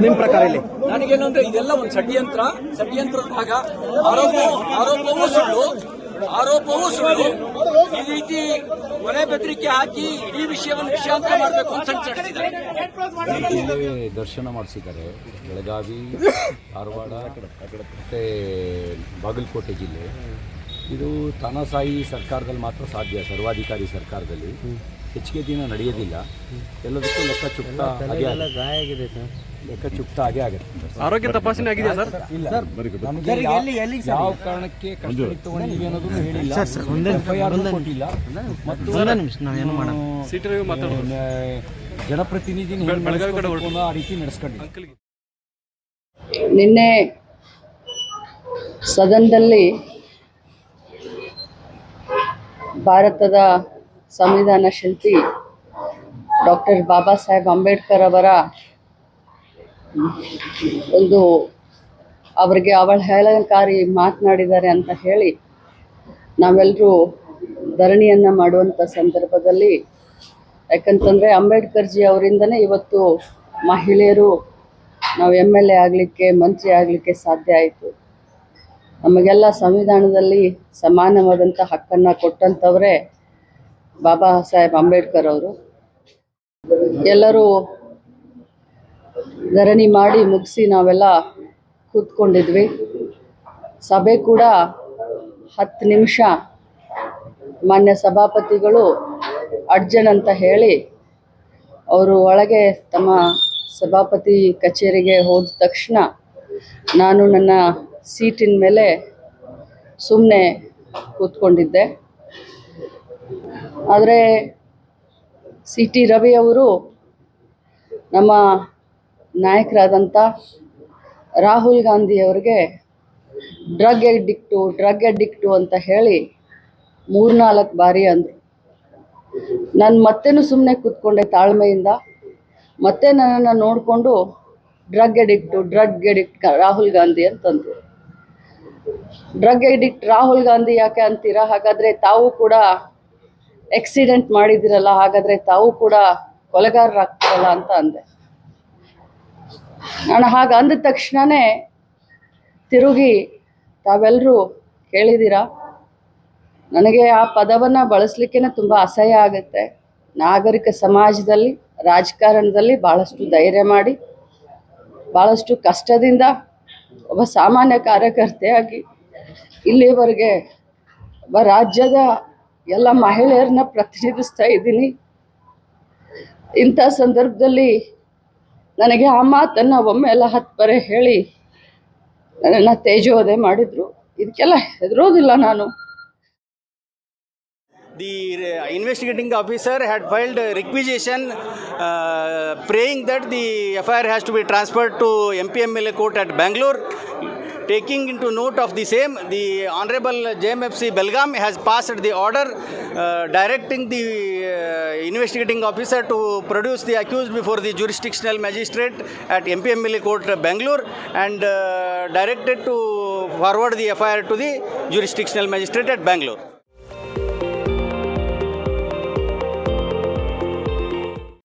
ನಿಮ್ ಪ್ರಕಾರ ಇಲ್ಲಿ ನನಗೇನು ಅಂದ್ರೆ ಇದೆಲ್ಲ ಒಂದು ಷಡ್ಯಂತ್ರದ ಭಾಗ. ಆರೋಪವೂ ಸುಳ್ಳು. ಈ ರೀತಿ ಕೊಲೆ ಬೆದರಿಕೆ ಹಾಕಿ ಇಡೀ ವಿಷಯವನ್ನು ವಿಷಯಾಂತರ ಮಾಡಬೇಕು ಅಂತ ಸಂಚರಿಸಿದ್ದಾರೆ. ದರ್ಶನ ಮಾಡಿಸಿದ್ದಾರೆ. ಬೆಳಗಾವಿ, ಧಾರವಾಡ ಮತ್ತೆ ಬಾಗಲಕೋಟೆ ಜಿಲ್ಲೆ. ಇದು ತಾನಾಸಾಯಿ ಸರ್ಕಾರದಲ್ಲಿ ಮಾತ್ರ ಸಾಧ್ಯ. ಸರ್ವಾಧಿಕಾರಿ ಸರ್ಕಾರದಲ್ಲಿ ಹೆಚ್ಚಿಗೆ ದಿನ ನಡೆಯೋದಿಲ್ಲ. ಎಲ್ಲದಕ್ಕೂ ಲೆಕ್ಕ ಆಗೇ ಆಗುತ್ತೆ. ಆರೋಗ್ಯ ತಪಾಸಣೆ ಆಗಿದೆ ಸರ್? ಇಲ್ಲ, ಯಾವ ಕಾರಣಕ್ಕೆ ಕಷ್ಟವಿತ್ತು ಅನ್ನೋದನ್ನು ಹೇಳಿಲ್ಲ. FIR ಕೊಟ್ಟಿಲ್ಲ. ಮತ್ತು ಜನಪ್ರತಿನಿಧಿನ ಆ ರೀತಿ ನಡೆಸ್ಕೊಂಡಿಲ್ಲ. ನಿನ್ನೆ ಸದನದಲ್ಲಿ ಭಾರತದ ಸಂವಿಧಾನ ಶಿಲ್ಪಿ ಡಾಕ್ಟರ್ ಬಾಬಾ ಸಾಹೇಬ್ ಅಂಬೇಡ್ಕರ್ ಅವರ ಅವರಿಗೆ ಅವಹೇಳನಕಾರಿ ಮಾತನಾಡಿದ್ದಾರೆ ಅಂತ ಹೇಳಿ ನಾವೆಲ್ಲರೂ ಧರಣಿಯನ್ನು ಮಾಡುವಂಥ ಸಂದರ್ಭದಲ್ಲಿ, ಯಾಕಂತಂದರೆ ಅಂಬೇಡ್ಕರ್ಜಿ ಅವರಿಂದನೇ ಇವತ್ತು ಮಹಿಳೆಯರು ನಾವು MLA ಆಗಲಿಕ್ಕೆ, ಮಂತ್ರಿ ಆಗಲಿಕ್ಕೆ ಸಾಧ್ಯ ಆಯಿತು. ನಮಗೆಲ್ಲ ಸಂವಿಧಾನದಲ್ಲಿ ಸಮಾನವಾದಂಥ ಹಕ್ಕನ್ನು ಕೊಟ್ಟಂಥವರೇ ಬಾಬಾ ಸಾಹೇಬ್ ಅಂಬೇಡ್ಕರ್ ಅವರು. ಎಲ್ಲರೂ ಧರಣಿ ಮಾಡಿ ಮುಗಿಸಿ ನಾವೆಲ್ಲ ಕೂತ್ಕೊಂಡಿದ್ವಿ. ಸಭೆ ಕೂಡ 10 ನಿಮಿಷ ಮಾನ್ಯ ಸಭಾಪತಿಗಳು ಅಡ್ಜನ್ ಅಂತ ಹೇಳಿ ಅವರು ಒಳಗೆ ತಮ್ಮ ಸಭಾಪತಿ ಕಚೇರಿಗೆ ಹೋದ ತಕ್ಷಣ ನಾನು ನನ್ನ ಸೀಟಿನ ಮೇಲೆ ಸುಮ್ಮನೆ ಕೂತ್ಕೊಂಡಿದ್ದೆ. ಆದರೆ CT ರವಿ ಅವರು ನಮ್ಮ ನಾಯಕರಾದಂಥ ರಾಹುಲ್ ಗಾಂಧಿ ಅವರಿಗೆ ಡ್ರಗ್ ಅಡಿಕ್ಟು ಅಂತ ಹೇಳಿ 3-4 ಬಾರಿ ಅಂದರು. ನಾನು ಮತ್ತೇನು ಸುಮ್ಮನೆ ಕೂತ್ಕೊಂಡೆ ತಾಳ್ಮೆಯಿಂದ. ಮತ್ತೆ ನನ್ನನ್ನು ನೋಡಿಕೊಂಡು ಡ್ರಗ್ ಅಡಿಕ್ಟ್ ರಾಹುಲ್ ಗಾಂಧಿ ಅಂತಂದರು. ಡ್ರಗ್ ಅಡಿಕ್ಟ್ ರಾಹುಲ್ ಗಾಂಧಿ ಯಾಕೆ ಅಂತೀರಾ? ಹಾಗಾದರೆ ತಾವು ಕೂಡ ಆಕ್ಸಿಡೆಂಟ್ ಮಾಡಿದಿರಲ್ಲ, ಹಾಗಾದರೆ ತಾವು ಕೂಡ ಕೊಲೆಗಾರರಾಗ್ತಿರಲ್ಲ ಅಂತ ಅಂದೆ. ನಾನು ಹಾಗೆ ಅಂದ ತಕ್ಷಣವೇ ತಿರುಗಿ ತಾವೆಲ್ಲರೂ ಕೇಳಿದ್ದೀರಾ, ನನಗೆ ಆ ಪದವನ್ನು ಬಳಸಲಿಕ್ಕೆ ತುಂಬ ಅಸಹ್ಯ ಆಗುತ್ತೆ. ನಾಗರಿಕ ಸಮಾಜದಲ್ಲಿ, ರಾಜಕಾರಣದಲ್ಲಿ ಭಾಳಷ್ಟು ಧೈರ್ಯ ಮಾಡಿ, ಭಾಳಷ್ಟು ಕಷ್ಟದಿಂದ ಒಬ್ಬ ಸಾಮಾನ್ಯ ಕಾರ್ಯಕರ್ತೆಯಾಗಿ ಇಲ್ಲಿವರೆಗೆ ಒಬ್ಬ ರಾಜ್ಯದ ಎಲ್ಲ ಮಹಿಳೆಯರನ್ನ ಪ್ರತಿನಿಧಿಸ್ತಾ ಇದ್ದೀನಿ. ಇಂಥ ಸಂದರ್ಭದಲ್ಲಿ ನನಗೆ ಆ ಮಾತನ್ನು ಒಮ್ಮೆ ಎಲ್ಲ 10 ಬಾರಿ ಹೇಳಿ ನನ್ನನ್ನು ತೇಜೋವಧೆ ಮಾಡಿದರು. ಇದಕ್ಕೆಲ್ಲ ಹೆದರೋದಿಲ್ಲ ನಾನು. The investigating officer had filed a requisition praying that the FIR has to be transferred to MP/MLA court at Bangalore. Taking into note of the same, the Honorable JMFC Belgaum has passed the order directing the investigating officer to produce the accused before the jurisdictional magistrate at MP/MLA court Bangalore and directed to forward the FIR to the jurisdictional magistrate at Bangalore.